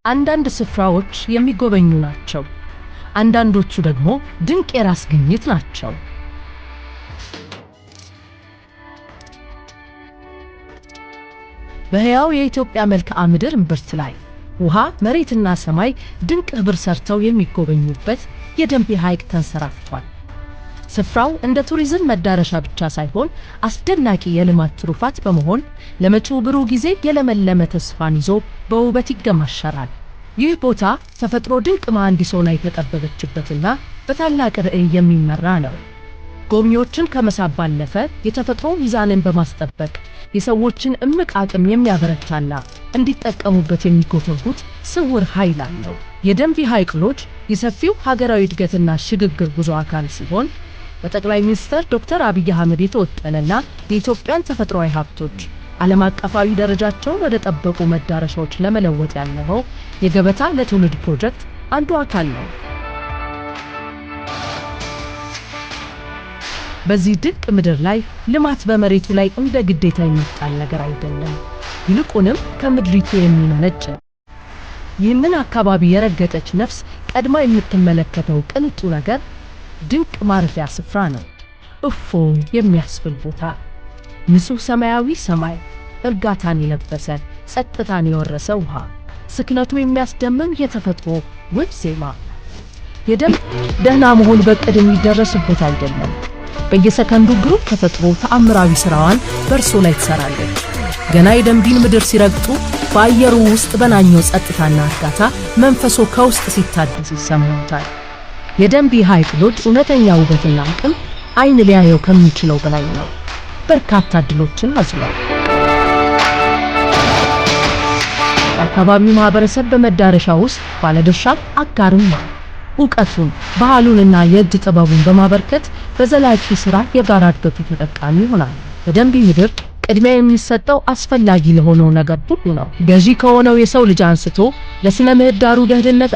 አንዳንድ ስፍራዎች የሚጎበኙ ናቸው፣ አንዳንዶቹ ደግሞ ድንቅ የራስ ግኝት ናቸው። በሕያው የኢትዮጵያ መልክዓ ምድር እምብርት ላይ ውሃ፣ መሬትና ሰማይ ድንቅ ህብር ሰርተው የሚጎበኙበት የደንቢ ሐይቅ ተንሰራፍቷል። ስፍራው እንደ ቱሪዝም መዳረሻ ብቻ ሳይሆን አስደናቂ የልማት ትሩፋት በመሆን ለመጪው ብሩህ ጊዜ የለመለመ ተስፋን ይዞ በውበት ይገማሸራል። ይህ ቦታ ተፈጥሮ ድንቅ መሃንዲሶና የተጠበበችበትና በታላቅ ራዕይ የሚመራ ነው። ጎብኚዎችን ከመሳብ ባለፈ የተፈጥሮ ሚዛንን በማስጠበቅ የሰዎችን እምቅ አቅም የሚያበረታና እንዲጠቀሙበት የሚጎተጉት ስውር ኃይል አለው። የደንቢ ሐይቅ ሎጅ የሰፊው ሀገራዊ እድገትና ሽግግር ጉዞ አካል ሲሆን በጠቅላይ ሚኒስትር ዶክተር አብይ አህመድ የተወጠነና የኢትዮጵያን ተፈጥሯዊ ሀብቶች ዓለም አቀፋዊ ደረጃቸውን ወደ ጠበቁ መዳረሻዎች ለመለወጥ ያለመው የገበታ ለትውልድ ፕሮጀክት አንዱ አካል ነው። በዚህ ድንቅ ምድር ላይ ልማት በመሬቱ ላይ እንደ ግዴታ የሚጣል ነገር አይደለም፣ ይልቁንም ከምድሪቱ የሚመነጭ። ይህንን አካባቢ የረገጠች ነፍስ ቀድማ የምትመለከተው ቅንጡ ነገር ድንቅ ማረፊያ ስፍራ ነው። እፎይ የሚያስብል ቦታ፣ ንጹህ ሰማያዊ ሰማይ፣ እርጋታን የለበሰ ጸጥታን የወረሰ ውሃ፣ ስክነቱ የሚያስደምም የተፈጥሮ ውብ ዜማ። የደንቢ ደህና መሆን በቅድ የሚደረስበት አይደለም። በየሰከንዱ ግሩም ተፈጥሮ ተአምራዊ ስራዋን በእርሶ ላይ ትሰራለች። ገና የደንቢን ምድር ሲረግጡ በአየሩ ውስጥ በናኘው ጸጥታና እርጋታ መንፈሶ ከውስጥ ሲታደስ ይሰማዎታል። የደንቢ ሐይቅ ሎጅ እውነተኛ ውበትና አቅም አይን ሊያየው ከሚችለው በላይ ነው። በርካታ እድሎችን አዝሏል። የአካባቢው ማህበረሰብ በመዳረሻ ውስጥ ባለድርሻ አጋርም ነው። እውቀቱን፣ ባህሉንና የእጅ ጥበቡን በማበርከት በዘላቂ ስራ የጋራ እድገቱ ተጠቃሚ ይሆናል። በደንቢ ምድር ቅድሚያ የሚሰጠው አስፈላጊ ለሆነው ነገር ሁሉ ነው። ገዢ ከሆነው የሰው ልጅ አንስቶ ለስነ ምህዳሩ ደህንነት